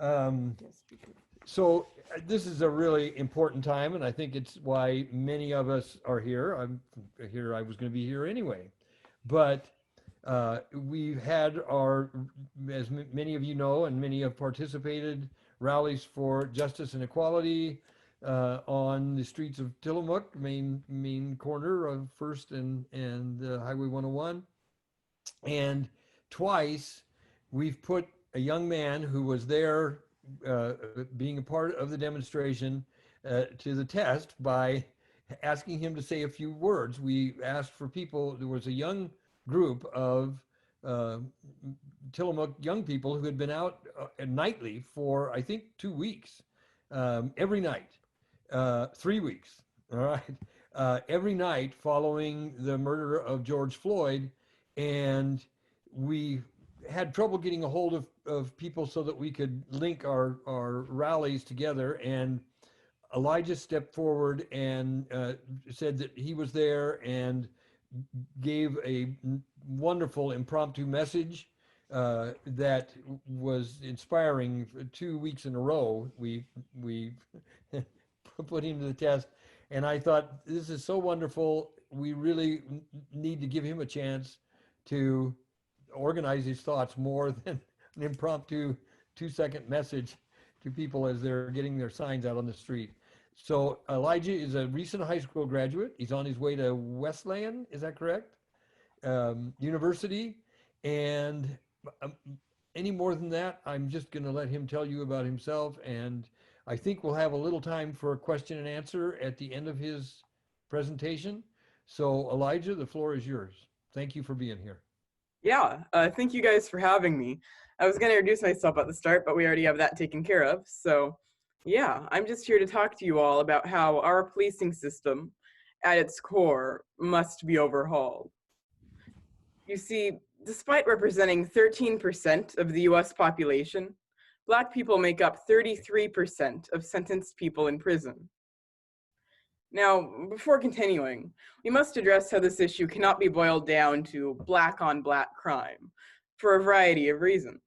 Um, so this is a really important time, and I think it's why many of us are here. I'm here. I was going to be here anyway, but we've had our, as many of you know, and many have participated, rallies for justice and equality on the streets of Tillamook, main corner of First and Highway 101, and twice we've put a young man who was there being a part of the demonstration to the test by asking him to say a few words. We asked for people, there was a young group of uh, Tillamook young people who had been out nightly for, I think, 2 weeks, every night, 3 weeks, all right, every night following the murder of George Floyd. And we had trouble getting a hold of people so that we could link our rallies together. And Elijah stepped forward and said that he was there and gave a wonderful impromptu message that was inspiring. 2 weeks in a row, we put him to the test, and I thought, this is so wonderful. We really need to give him a chance to organize his thoughts more than an impromptu 2-second message to people as they're getting their signs out on the street. So Elijah is a recent high school graduate. He's on his way to Wesleyan, is that correct? University. And um, any more than that, I'm just going to let him tell you about himself. And I think we'll have a little time for a question and answer at the end of his presentation. So Elijah, the floor is yours. Thank you for being here. Yeah, thank you guys for having me. I was going to introduce myself at the start, but we already have that taken care of. So yeah, I'm just here to talk to you all about how our policing system, at its core, must be overhauled. You see, despite representing 13% of the US population, Black people make up 33% of sentenced people in prison. Now, before continuing, we must address how this issue cannot be boiled down to black on black crime, for a variety of reasons.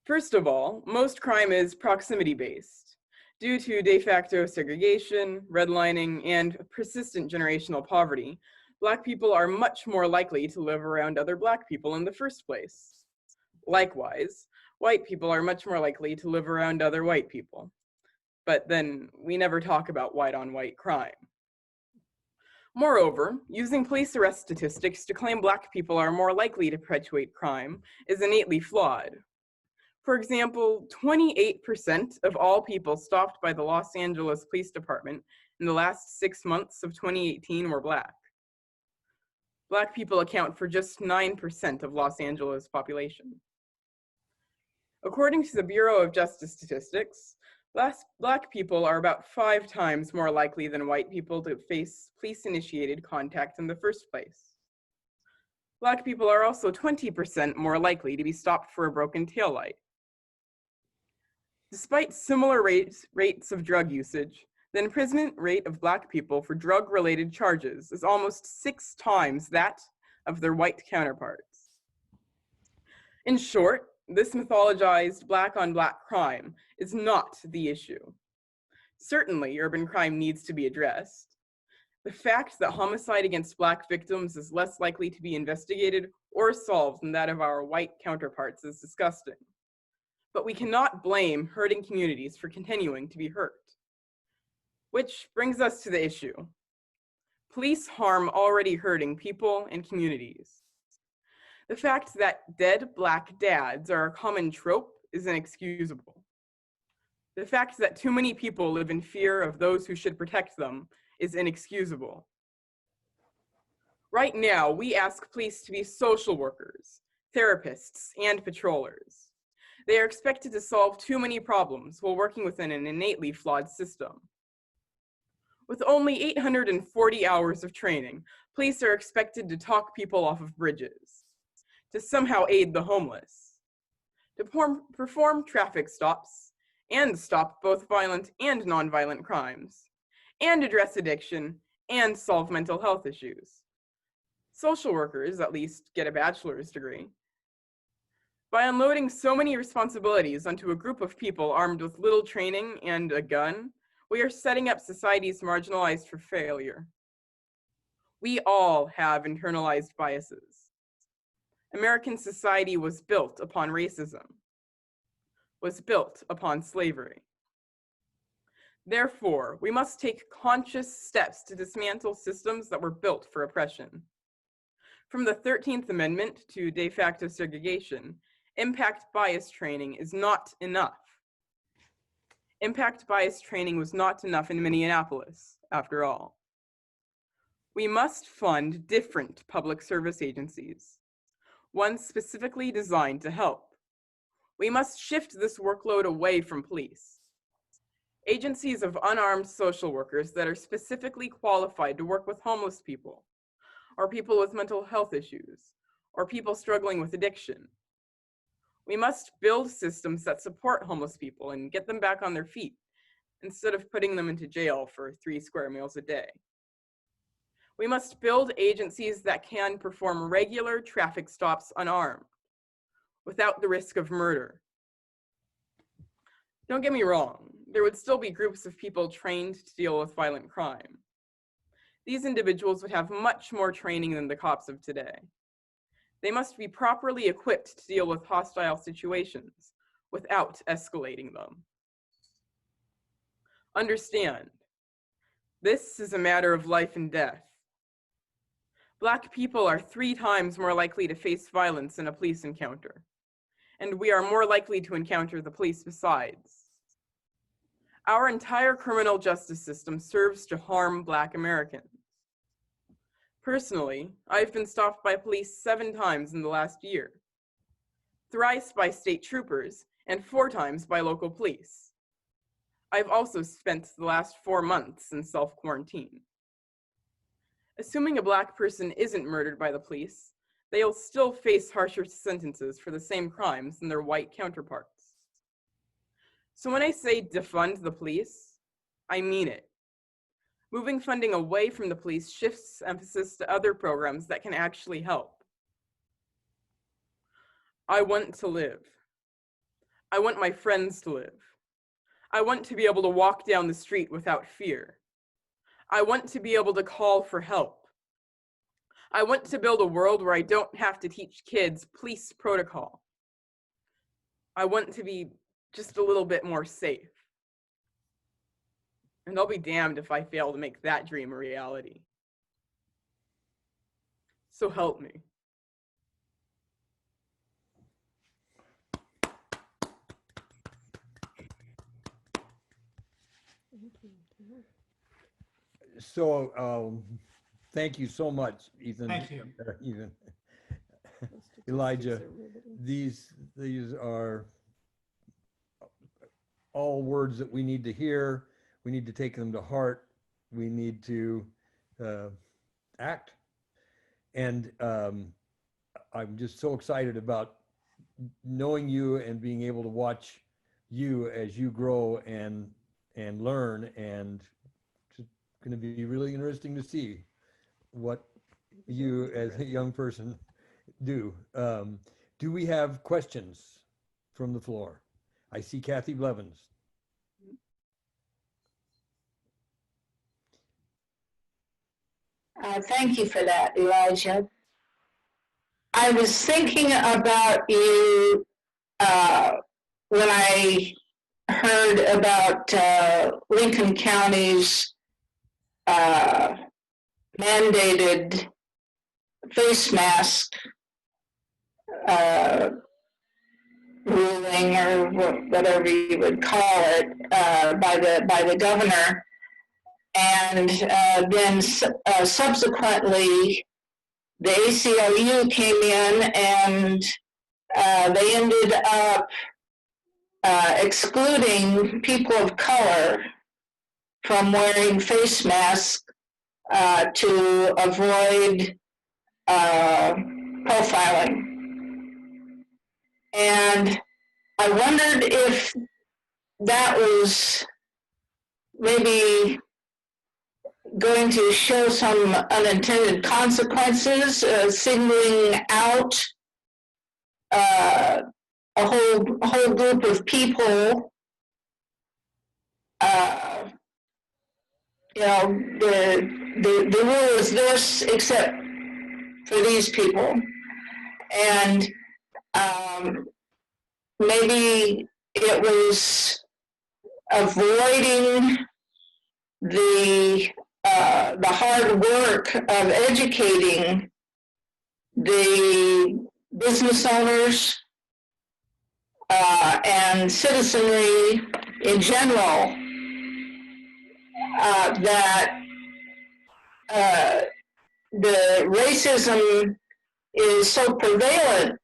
First of all, most crime is proximity-based. Due to de facto segregation, redlining, and persistent generational poverty, Black people are much more likely to live around other Black people in the first place. Likewise, white people are much more likely to live around other white people. But then we never talk about white-on-white crime. Moreover, using police arrest statistics to claim Black people are more likely to perpetuate crime is innately flawed. For example, 28% of all people stopped by the Los Angeles Police Department in the last 6 months of 2018 were Black. Black people account for just 9% of Los Angeles' population. According to the Bureau of Justice Statistics, Black people are about 5 times more likely than white people to face police-initiated contact in the first place. Black people are also 20% more likely to be stopped for a broken taillight. Despite similar rates of drug usage, the imprisonment rate of Black people for drug-related charges is almost 6 times that of their white counterparts. In short, this mythologized black-on-black crime is not the issue. Certainly, urban crime needs to be addressed. The fact that homicide against Black victims is less likely to be investigated or solved than that of our white counterparts is disgusting. But we cannot blame hurting communities for continuing to be hurt. Which brings us to the issue. Police harm already hurting people and communities. The fact that dead Black dads are a common trope is inexcusable. The fact that too many people live in fear of those who should protect them is inexcusable. Right now, we ask police to be social workers, therapists, and patrollers. They are expected to solve too many problems while working within an innately flawed system. With only 840 hours of training, police are expected to talk people off of bridges, to somehow aid the homeless, to perform traffic stops, and stop both violent and nonviolent crimes, and address addiction, and solve mental health issues. Social workers, at least, get a bachelor's degree. By unloading so many responsibilities onto a group of people armed with little training and a gun, we are setting up societies marginalized for failure. We all have internalized biases. American society was built upon racism, was built upon slavery. Therefore, we must take conscious steps to dismantle systems that were built for oppression. From the 13th Amendment to de facto segregation, impact bias training is not enough. Impact bias training was not enough in Minneapolis, after all. We must fund different public service agencies, ones specifically designed to help. We must shift this workload away from police. Agencies of unarmed social workers that are specifically qualified to work with homeless people, or people with mental health issues, or people struggling with addiction. We must build systems that support homeless people and get them back on their feet, instead of putting them into jail for 3 square meals a day. We must build agencies that can perform regular traffic stops unarmed, without the risk of murder. Don't get me wrong, there would still be groups of people trained to deal with violent crime. These individuals would have much more training than the cops of today. They must be properly equipped to deal with hostile situations without escalating them. Understand, this is a matter of life and death. Black people are 3 times more likely to face violence in a police encounter, and we are more likely to encounter the police besides. Our entire criminal justice system serves to harm Black Americans. Personally, I've been stopped by police 7 times in the last year, thrice by state troopers, and 4 times by local police. I've also spent the last 4 months in self-quarantine. Assuming a Black person isn't murdered by the police, they'll still face harsher sentences for the same crimes than their white counterparts. So when I say defund the police, I mean it. Moving funding away from the police shifts emphasis to other programs that can actually help. I want to live. I want my friends to live. I want to be able to walk down the street without fear. I want to be able to call for help. I want to build a world where I don't have to teach kids police protocol. I want to be just a little bit more safe. And I'll be damned if I fail to make that dream a reality. So help me. So, thank you so much, Ethan. Thank you. Ethan. Elijah, these are all words that we need to hear. We need to take them to heart. We need to act. And I'm just so excited about knowing you and being able to watch you as you grow and learn, and it's going to be really interesting to see what you as a young person do. Do we have questions from the floor? I see Kathy Blevins. Thank you for that, Elijah. I was thinking about you when I heard about Lincoln County's mandated face mask ruling, or whatever you would call it, by the governor. And then subsequently, the ACLU came in and they ended up excluding people of color from wearing face masks to avoid profiling. And I wondered if that was maybe going to show some unintended consequences, singling out whole group of people, the rule is this except for these people. And maybe it was avoiding the hard work of educating the business owners and citizenry in general that the racism is so prevalent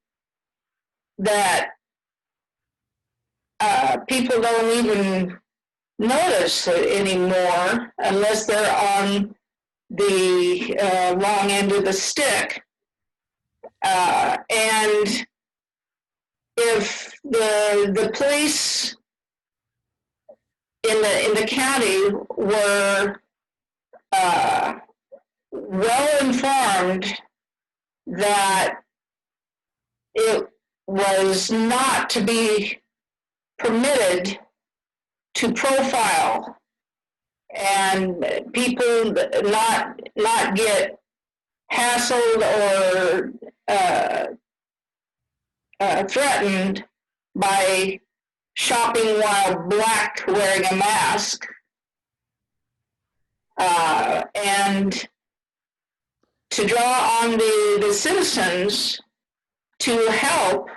that people don't even notice it anymore unless they're on the wrong end of the stick. And if the police in the county were well informed that it was not to be permitted to profile and people not get hassled or threatened by shopping while black wearing a mask, and to draw on the citizens to help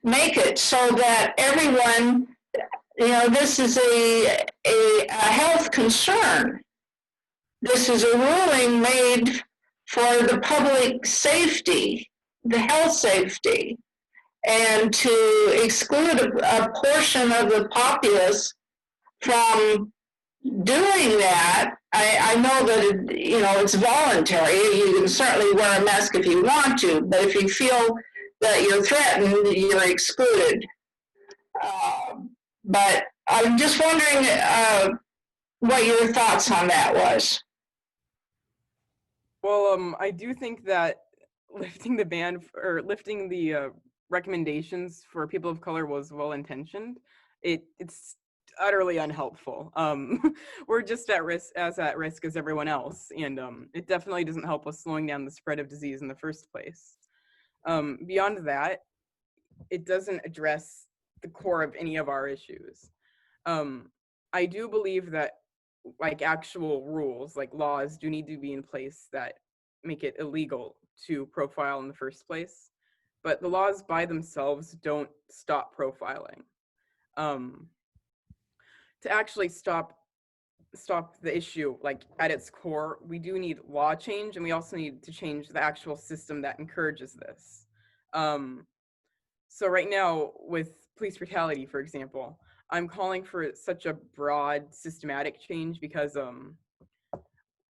make it so that everyone, this is a health concern. This is a ruling made for the public safety, the health safety, and to exclude a portion of the populace from doing that. I know that it's voluntary. You can certainly wear a mask if you want to, but if you feel that you're threatened, you're excluded. But I'm just wondering what your thoughts on that was. Well, I do think that lifting the ban or lifting the recommendations for people of color was well intentioned. It's utterly unhelpful. We're just at risk as everyone else, and it definitely doesn't help with slowing down the spread of disease in the first place. Beyond that, it doesn't address the core of any of our issues. I do believe that actual rules, like laws, do need to be in place that make it illegal to profile in the first place. But the laws by themselves don't stop profiling. To actually stop the issue at its core, we do need law change, and we also need to change the actual system that encourages this. So right now with police brutality, for example, I'm calling for such a broad systematic change because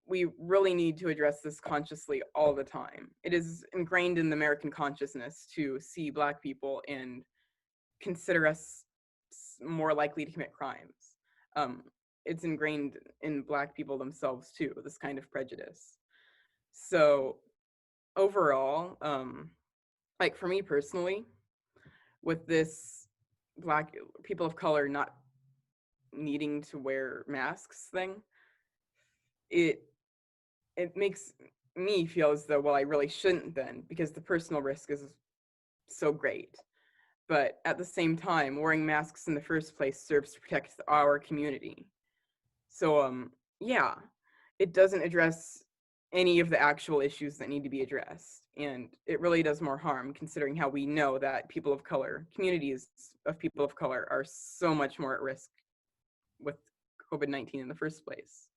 we really need to address this consciously all the time. It is ingrained in the American consciousness to see Black people and consider us more likely to commit crimes. It's ingrained in Black people themselves too, this kind of prejudice. So overall, for me personally, with this Black people of color not needing to wear masks thing, it makes me feel as though, well, I really shouldn't then, because the personal risk is so great. But at the same time, wearing masks in the first place serves to protect our community. So yeah, it doesn't address any of the actual issues that need to be addressed. And it really does more harm, considering how we know that people of color, communities of people of color, are so much more at risk with COVID-19 in the first place.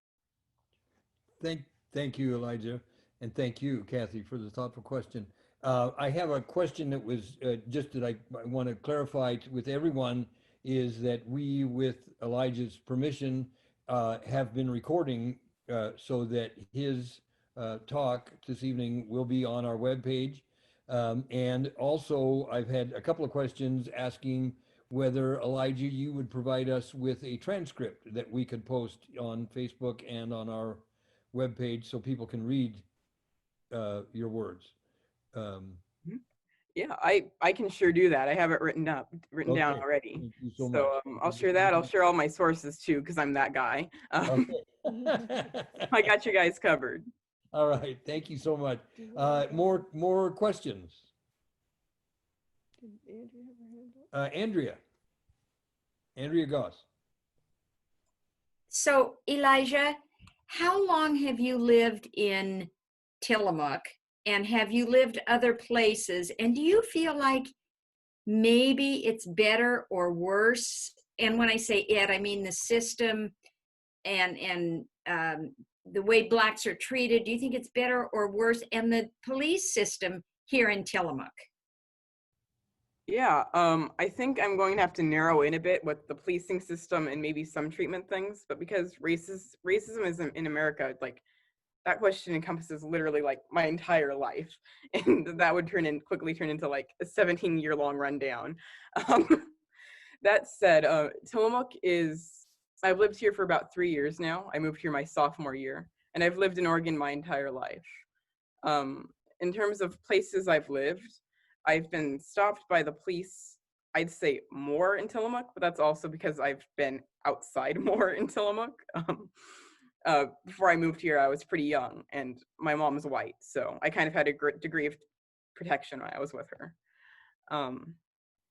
Thank you, Elijah, and thank you, Kathy, for the thoughtful question. I have a question that was just that I want to clarify with everyone, is that we, with Elijah's permission, have been recording so that his talk this evening will be on our webpage. And also, I've had a couple of questions asking whether, Elijah, you would provide us with a transcript that we could post on Facebook and on our webpage so people can read your words. Yeah, I can sure do that. I have it written down Okay. already. Thank you so So much. I'll share that. I'll share all my sources too, because I'm that guy. Okay. I got you guys covered. All right. Thank you so much. More questions. Andrea. Andrea Goss. So, Elijah, how long have you lived in Tillamook and have you lived other places? And do you feel like maybe it's better or worse? And when I say it, I mean the system and the way Blacks are treated. Do you think it's better or worse? And the police system here in Tillamook? Yeah, I think I'm going to have to narrow in a bit with the policing system and maybe some treatment things, but because racism is in America, like that question encompasses literally like my entire life, and that would quickly turn into like a 17-year-long rundown. Um, that said, Tillamook I've lived here for about 3 years now. I moved here my sophomore year, and I've lived in Oregon my entire life. In terms of places I've lived, I've been stopped by the police, I'd say more in Tillamook, but that's also because I've been outside more in Tillamook. Before I moved here, I was pretty young, and my mom's white, so I kind of had a degree of protection when I was with her.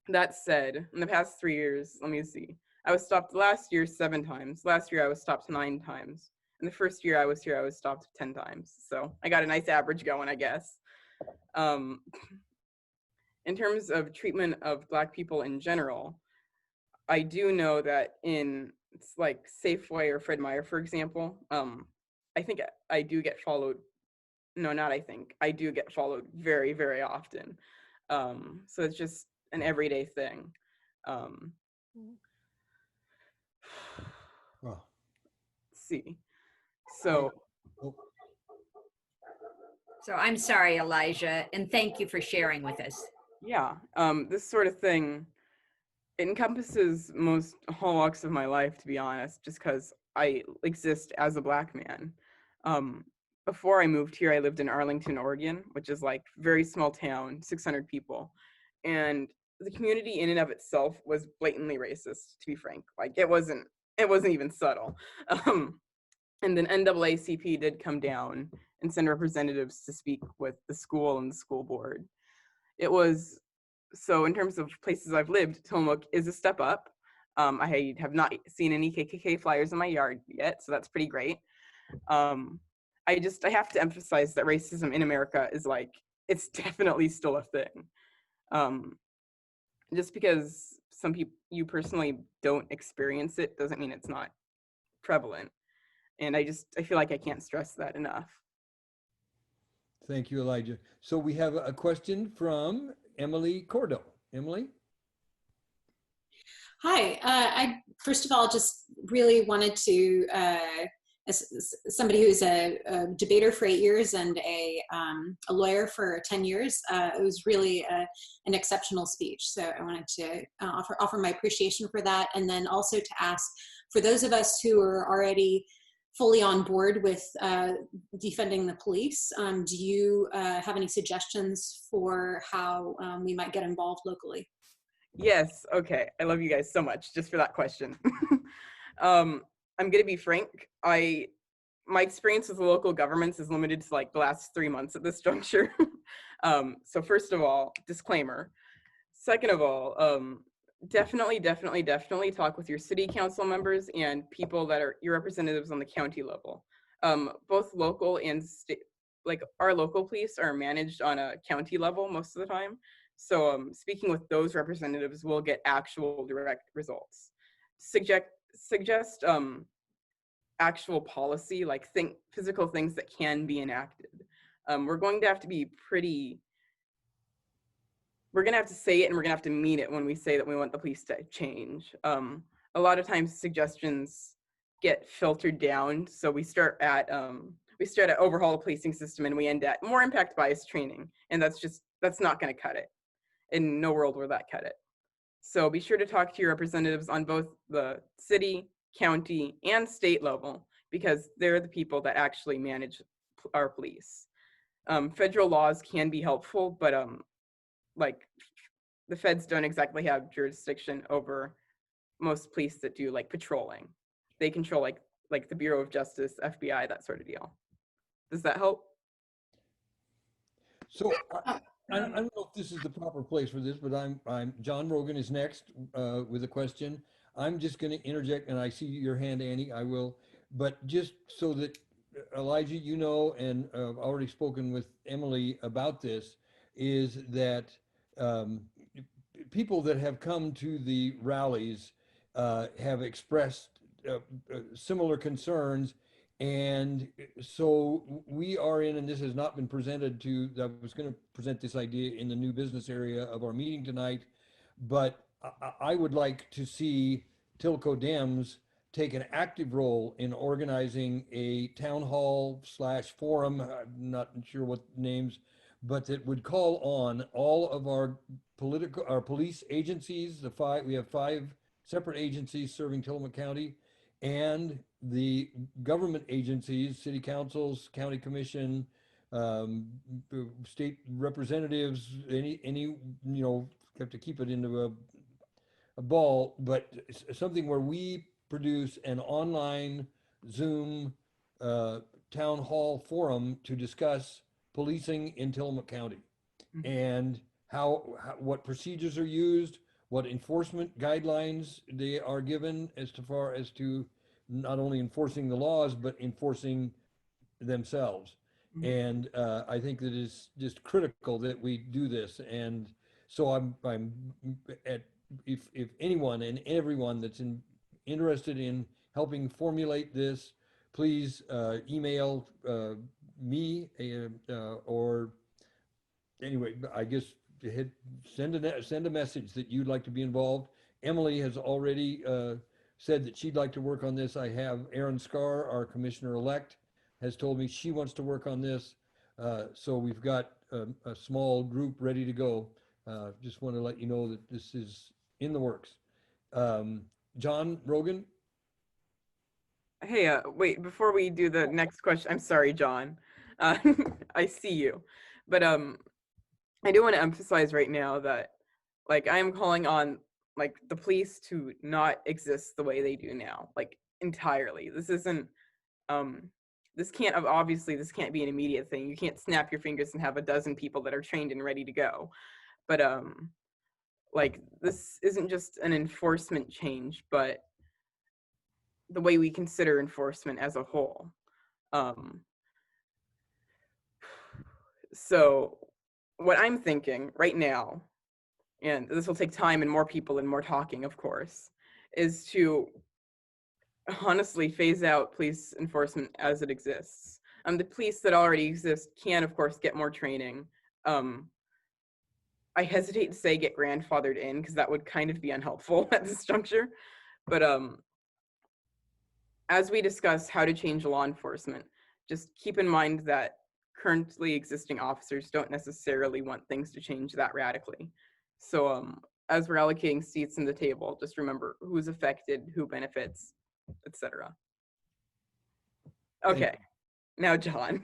That said, in the past 3 years, let me see. I was stopped last year 7 times. Last year, I was stopped 9 times. In the first year I was here, I was stopped 10 times. So I got a nice average going, I guess. In terms of treatment of Black people in general, I do know that it's like Safeway or Fred Meyer, for example, I think I do get followed. No, not I think. I do get followed very, very often. So it's just an everyday thing. Wow. Let's see. So Oh, So I'm sorry, Elijah, and thank you for sharing with us. yeah, this sort of thing, it encompasses most all walks of my life, to be honest, just because I exist as a Black man. Before I moved here, I lived in Arlington, Oregon, which is like very small town, 600 people. And the community in and of itself was blatantly racist, to be frank. Like it wasn't even subtle. And then NAACP did come down and send representatives to speak with the school and the school board. So in terms of places I've lived, Tillamook is a step up. I have not seen any KKK flyers in my yard yet, so that's pretty great. I have to emphasize that racism in America is like, it's definitely still a thing. Just because some people, you personally don't experience it doesn't mean it's not prevalent. And I feel like I can't stress that enough. thank you, Elijah. So we have a question from Emily Cordo. Emily? Hi. I first of all just really wanted to, as somebody who's a debater for 8 years and a lawyer for 10 years, it was really an exceptional speech. So I wanted to offer my appreciation for that, and then also to ask, for those of us who are already fully on board with defunding the police, do you have any suggestions for how we might get involved locally? Yes, okay. I love you guys so much just for that question. I'm gonna be frank. My experience with the local governments is limited to like the last 3 months at this juncture. So first of all, disclaimer. Second of all, definitely talk with your city council members and people that are your representatives on the county level. Both local and state, like our local police are managed on a county level most of the time. So speaking with those representatives will get actual direct results. Suggest actual policy, like physical things that can be enacted. We're going to have to say it, and we're gonna have to mean it when we say that we want the police to change. A lot of times suggestions get filtered down. So we start at overhaul the policing system and we end at more impact bias training. And that's not gonna cut it. In no world will that cut it. So be sure to talk to your representatives on both the city, county, and state level, because they're the people that actually manage our police. Federal laws can be helpful, but like the feds don't exactly have jurisdiction over most police that do like patrolling. They control like the Bureau of Justice, FBI, that sort of deal. Does that help? So I don't know if this is the proper place for this, but John Rogan is next with a question. I'm just going to interject, and I see your hand, Annie. I will, but just so that Elijah, you know, and I've already spoken with Emily about this, is that um, people that have come to the rallies have expressed similar concerns. And so we are in, and this has not been presented to, I was going to present this idea in the new business area of our meeting tonight, but I would like to see Tilco Dems take an active role in organizing a town hall slash forum, I'm not sure what names, but that would call on all of our police agencies, we have 5 separate agencies serving Tillamook County, and the government agencies, city councils, county commission, um, state representatives, any, have to keep it into a ball, but something where we produce an online Zoom town hall forum to discuss policing in Tillamook County and what procedures are used, what enforcement guidelines they are given as far as to not only enforcing the laws, but enforcing themselves. And I think that it's just critical that we do this. And so I'm if anyone and everyone that's interested in helping formulate this, please email me or anyway, I guess send a message that you'd like to be involved. Emily has already said that she'd like to work on this. I have Erin Scarr, our commissioner-elect, has told me she wants to work on this. So we've got a small group ready to go. Just want to let you know that this is in the works. John Rogan? Hey, wait, before we do the next question, I'm sorry, John. I see you. But I do want to emphasize right now that like I am calling on like the police to not exist the way they do now, like entirely. This isn't this can't be an immediate thing. You can't snap your fingers and have a dozen people that are trained and ready to go. But like this isn't just an enforcement change, but the way we consider enforcement as a whole. So what I'm thinking right now, and this will take time and more people and more talking, of course, is to honestly phase out police enforcement as it exists. The police that already exist can, of course, get more training. I hesitate to say get grandfathered in because that would kind of be unhelpful at this juncture. But as we discuss how to change law enforcement, just keep in mind that currently existing officers don't necessarily want things to change that radically. So as we're allocating seats in the table, just remember who's affected, who benefits, etc. Okay, now John.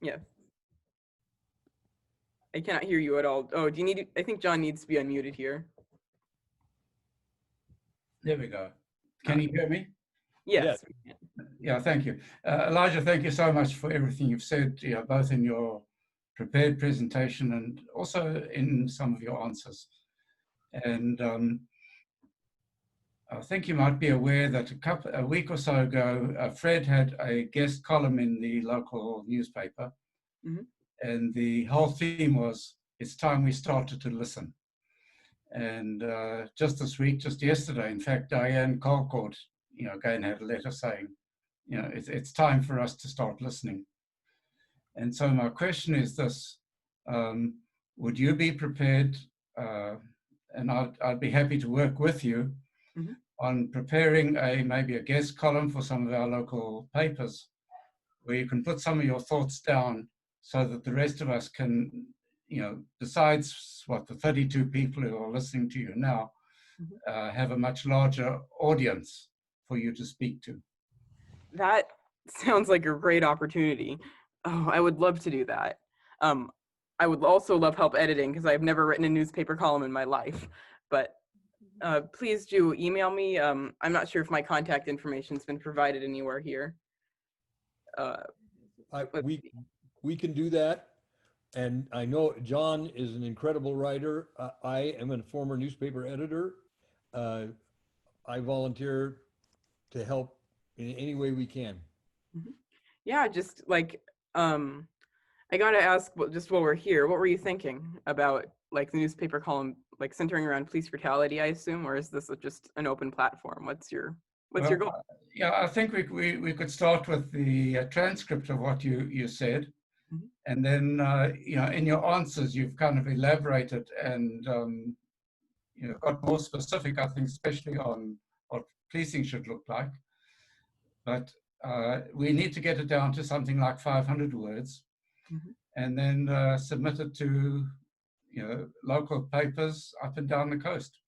Yeah. I cannot hear you at all. Oh, I think John needs to be unmuted here. There we go. Can you hear me? Yes. Yeah, thank you. Elijah, thank you so much for everything you've said, both in your prepared presentation and also in some of your answers. And I think you might be aware that a week or so ago, Fred had a guest column in the local newspaper. Mhm. And the whole theme was, it's time we started to listen. And just this week, just yesterday, in fact, Diane Colcourt, again had a letter saying, it's time for us to start listening. And so my question is this, would you be prepared, and I'd be happy to work with you Mhm. on preparing maybe a guest column for some of our local papers, where you can put some of your thoughts down so that the rest of us can, besides what the 32 people who are listening to you now, have a much larger audience for you to speak to. That sounds like a great opportunity. Oh, I would love to do that. I would also love help editing because I've never written a newspaper column in my life. But please do email me. I'm not sure if my contact information's been provided anywhere here. Let's We see. we can do that. And I know John is an incredible writer. I am a former newspaper editor. Uh, I volunteer to help in any way we can. Yeah, just like I gotta ask, just while we're here, what were you thinking about like the newspaper column, like centering around police brutality, I assume, or is this just an open platform? What's your goal? Yeah, I think we could start with the transcript of what you said. Mhm. And then, in your answers, you've kind of elaborated and, got more specific, I think, especially on what policing should look like. But we need to get it down to something like 500 words Mhm. and then submit it to, local papers up and down the coast.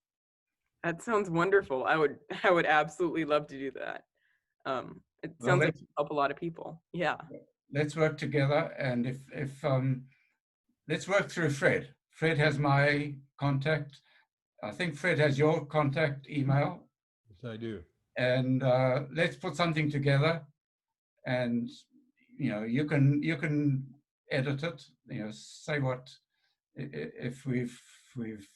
That sounds wonderful. I would absolutely love to do that. It Well, sounds like you help a lot of people. Yeah. let's work together. And if let's work through Fred. Fred has my contact. I think Fred has your contact email. Yes, I do. And let's put something together. And you can edit it. Say what if we've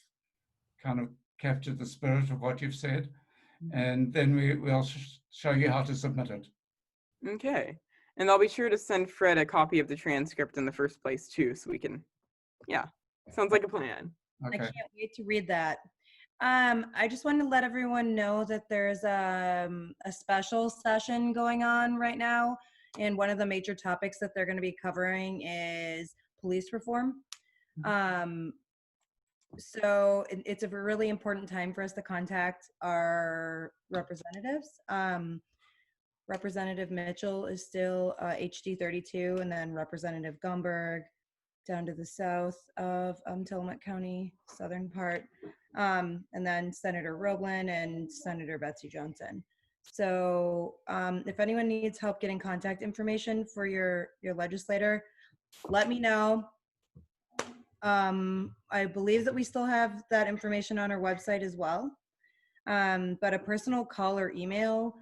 kind of captured the spirit of what you've said, and then we'll show you how to submit it. Okay. And I'll be sure to send Fred a copy of the transcript in the first place too, so we can. Yeah. Sounds like a plan. I Okay. can't wait to read that. I just wanted to let everyone know that there's a special session going on right now, and one of the major topics that they're going to be covering is police reform. So it's a really important time for us to contact our representatives. Representative Mitchell is still HD 32, and then Representative Gumberg down to the south of Tillamook County, southern part, and then Senator Roblin and Senator Betsy Johnson. So if anyone needs help getting contact information for your legislator, let me know. I believe that we still have that information on our website as well. But a personal call or email,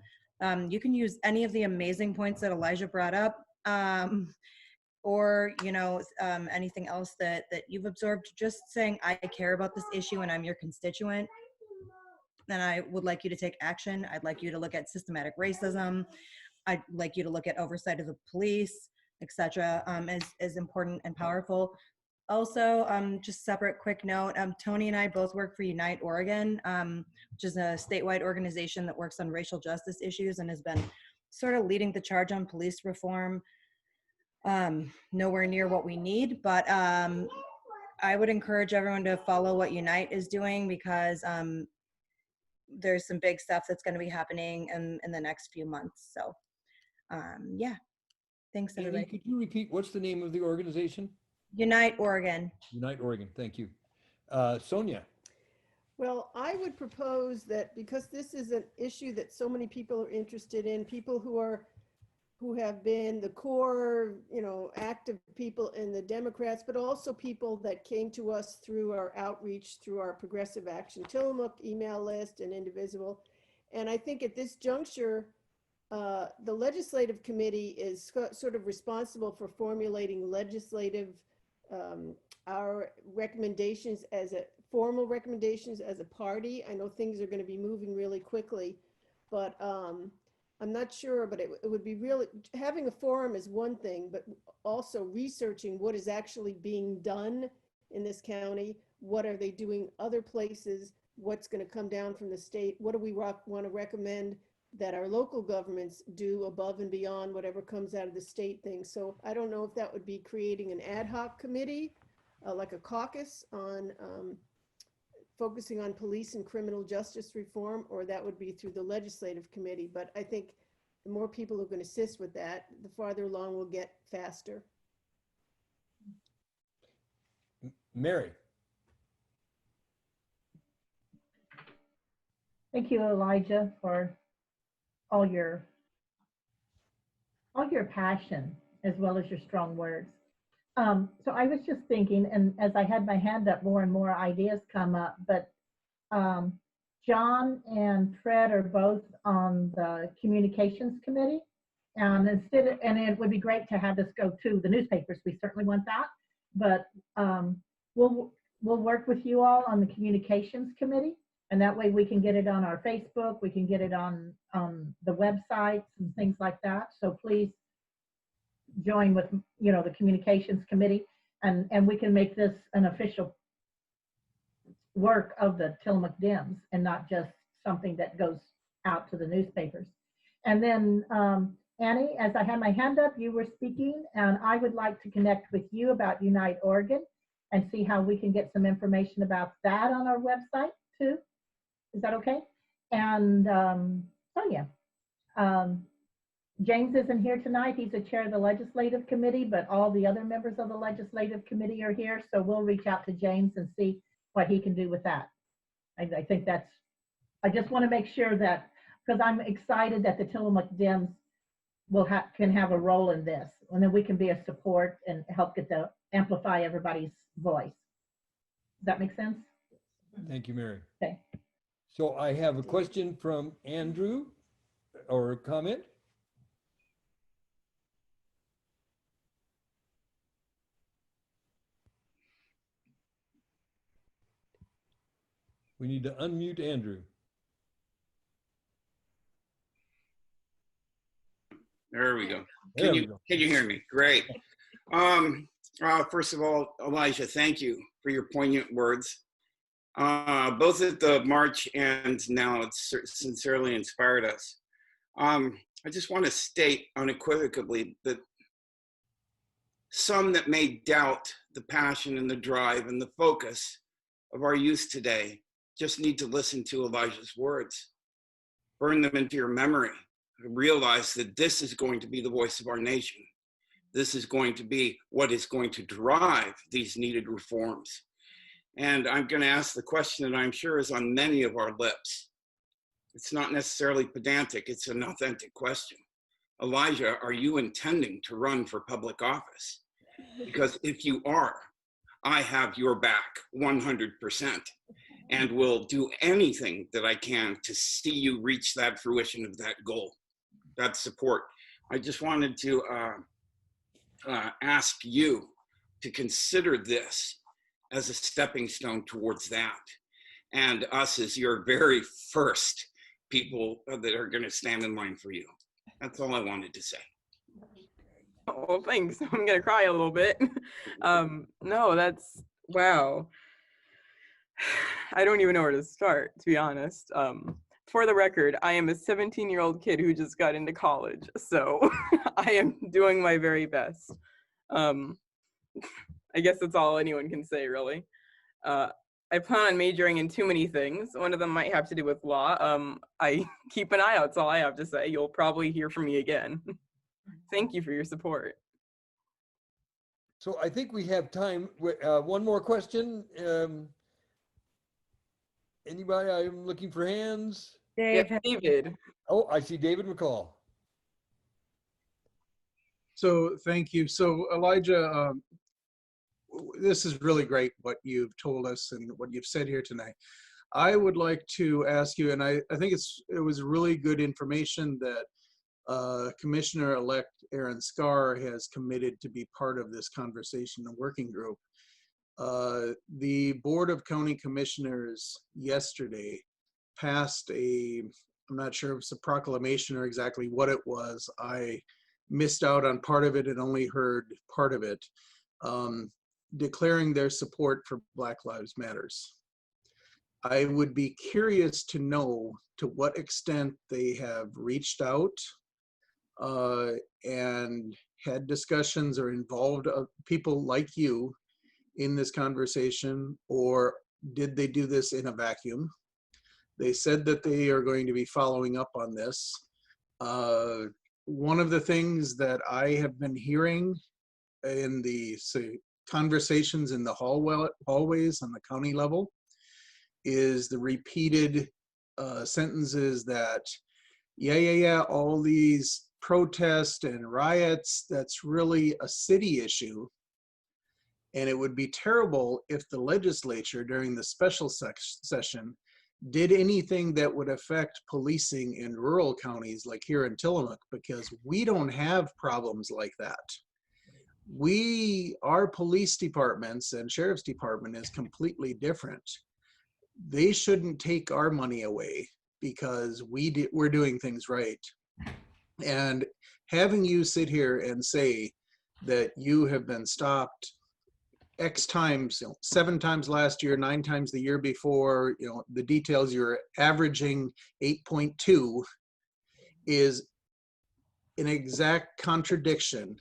you can use any of the amazing points that Elijah brought up, or anything else that you've absorbed. Just saying, I care about this issue and I'm your constituent, then I would like you to take action. I'd like you to look at systematic racism. I'd like you to look at oversight of the police, etc. As important and powerful. Also, just separate quick note, Tony and I both work for Unite Oregon, which is a statewide organization that works on racial justice issues and has been sort of leading the charge on police reform. Nowhere near what we need, but I would encourage everyone to follow what Unite is doing, because there's some big stuff that's going to be happening in the next few months. So yeah, thanks everybody. Amy, could you repeat, what's the name of the organization? Unite Oregon. Unite Oregon, thank you. Sonia. Well, I would propose that, because this is an issue that so many people are interested in, people who have been the core, active people in the Democrats, but also people that came to us through our outreach, through our Progressive Action Tillamook email list and Indivisible. And I think at this juncture, the legislative committee is sort of responsible for formulating legislative, our recommendations formal recommendations as a party. I know things are going to be moving really quickly, but I'm not sure, but it would be really, having a forum is one thing, but also researching what is actually being done in this county. What are they doing other places? What's going to come down from the state? What do we want to recommend that our local governments do above and beyond whatever comes out of the state thing? So I don't know if that would be creating an ad hoc committee, like a caucus on focusing on police and criminal justice reform, or that would be through the legislative committee. But I think the more people who can assist with that, the farther along we'll get faster. Mary. Thank you, Elijah, for all your all your passion as well as your strong words. So I was just thinking, and as I had my hand up, more and more ideas come up, but John and Fred are both on the communications committee. And it would be great to have this go to the newspapers. We certainly want that, but we'll work with you all on the communications committee, and that way we can get it on our Facebook, we can get it on the websites and things like that. So please join with the communications committee, and we can make this an official work of the Tillamook Dems and not just something that goes out to the newspapers. And then Annie, as I had my hand up, you were speaking, and I would like to connect with you about Unite Oregon and see how we can get some information about that on our website too. Is that okay? And Sonia, James isn't here tonight. He's the chair of the legislative committee, but all the other members of the legislative committee are here. So we'll reach out to James and see what he can do with that. I think I just want to make sure that, because I'm excited that the Tillamook Dems can have a role in this, and then we can be a support and help amplify everybody's voice. Does that make sense? Thank you, Mary. Okay. So I have a question from Andrew, or a comment. We need to unmute Andrew. There we go. There Can we you go. can you hear me? Great. First of all, Elijah, thank you for your poignant words. Both at the march and now it's sincerely inspired us. I just want to state unequivocally that some that may doubt the passion and the drive and the focus of our youth today just need to listen to Elijah's words. Burn them into your memory. Realize that this is going to be the voice of our nation. This is going to be what is going to drive these needed reforms. And I'm going to ask the question that I'm sure is on many of our lips. It's not necessarily pedantic, it's an authentic question. Elijah, are you intending to run for public office? Because if you are, I have your back 100% and will do anything that I can to see you reach that fruition of that goal, that support. I just wanted to ask you to consider this as a stepping stone towards that, and us as your very first people that are going to stand in line for you. That's all I wanted to say. Oh, thanks. I'm gonna cry a little bit. No, that's wow. I don't even know where to start, to be honest. For the record, I am a 17-year-old kid who just got into college, so I am doing my very best. I guess that's all anyone can say, really. I plan on majoring in too many things. One of them might have to do with law. I keep an eye out, that's all I have to say. You'll probably hear from me again. Thank you for your support. So I think we have time. One more question. Anybody? I'm looking for hands. Dave, Yep, David. Oh, I see David McCall. So thank you. So Elijah, this is really great what you've told us and what you've said here tonight. I would like to ask you, and I think it was really good information that Commissioner-elect Aaron Scar has committed to be part of this conversation and working group. The Board of County Commissioners yesterday passed I'm not sure if it's a proclamation or exactly what it was. I missed out on part of it and only heard part of it, declaring their support for Black Lives Matters. I would be curious to know to what extent they have reached out and had discussions or involved people like you in this conversation, or did they do this in a vacuum? They said that they are going to be following up on this. One of the things that I have been hearing in the conversations in the hallways on the county level is the repeated sentences that, yeah, all these protest and riots, that's really a city issue. And it would be terrible if the legislature during the special session did anything that would affect policing in rural counties like here in Tillamook, because we don't have problems like that. Our police departments and sheriff's department is completely different. They shouldn't take our money away because we're doing things right. And having you sit here and say that you have been stopped X times, 7 times last year, 9 times the year before, the details, you're averaging 8.2 is an exact contradiction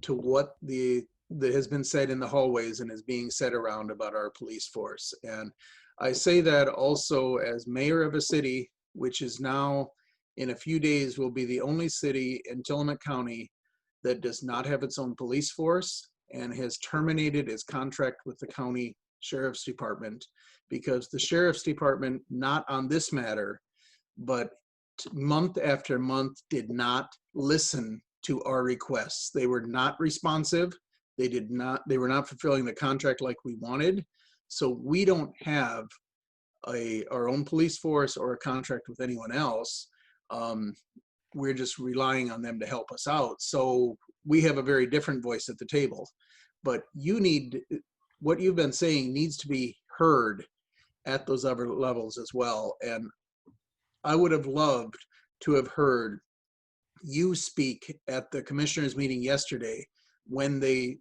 to what that has been said in the hallways and is being said around about our police force. And I say that also as mayor of a city, which is now in a few days will be the only city in Tillamook County that does not have its own police force and has terminated its contract with the county sheriff's department, because the sheriff's department, not on this matter, but month after month, did not listen to our requests. They were not responsive. They were not fulfilling the contract like we wanted. So we don't have our own police force or a contract with anyone else. We're just relying on them to help us out. So we have a very different voice at the table. But what you've been saying needs to be heard at those other levels as well. And I would have loved to have heard you speak at the commissioners meeting yesterday when they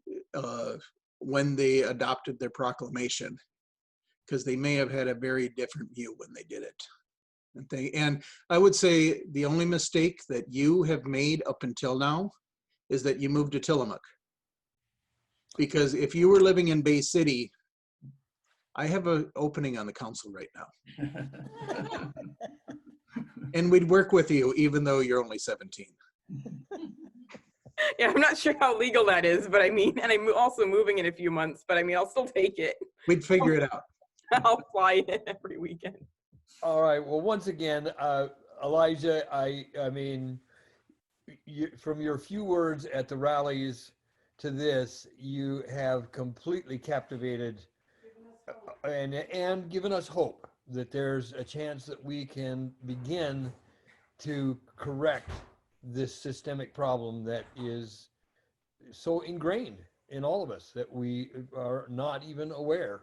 adopted their proclamation, because they may have had a very different view when they did it. And I would say the only mistake that you have made up until now is that you moved to Tillamook. Because if you were living in Bay City, I have an opening on the council right now. And we'd work with you even though you're only 17. Yeah, I'm not sure how legal that is, but and I'm also moving in a few months, but I'll still take it. We'd figure it out. I'll fly in every weekend. All right. Well, once again, Elijah, from your few words at the rallies to this, you have completely captivated and given us hope that there's a chance that we can begin to correct this systemic problem that is so ingrained in all of us that we are not even aware.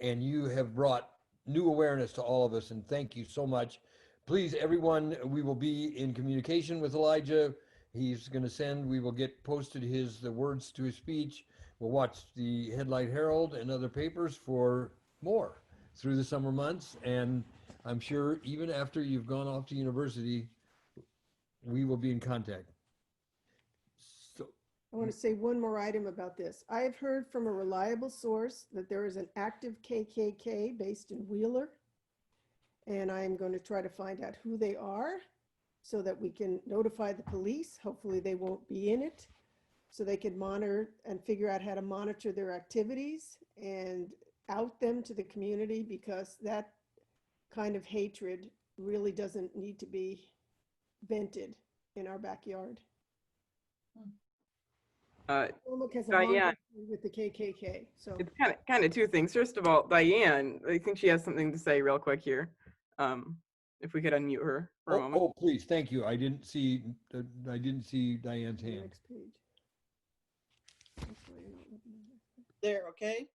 And you have brought new awareness to all of us, and thank you so much. Please, everyone, we will be in communication with Elijah. He's going to we will get posted the words to his speech. We'll watch the Headlight Herald and other papers for more through the summer months. And I'm sure even after you've gone off to university, we will be in contact. So I want to say one more item about this. I have heard from a reliable source that there is an active KKK based in Wheeler, and I am going to try to find out who they are so that we can notify the police. Hopefully they won't be in it, so they can monitor and figure out how to monitor their activities and out them to the community, because that kind of hatred really doesn't need to be vented in our backyard. Tillamook has a long Diane, history with the KKK, so it's kind of two things. First of all, Diane, I think she has something to say real quick here. If we could unmute her for a moment. Oh, please, thank you. I didn't see Diane's hand. next page. That's why you're not looking at it. There, okay?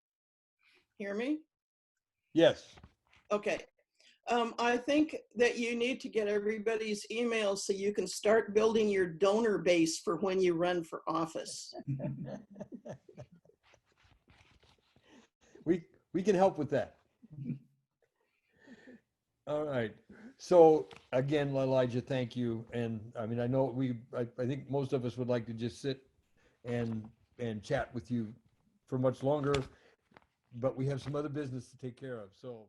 Hear me? Yes. Okay. I think that you need to get everybody's emails so you can start building your donor base for when you run for office. We can help with that. All right. So again, Elijah, thank you. And I know I think most of us would like to just sit and chat with you for much longer, but we have some other business to take care of. So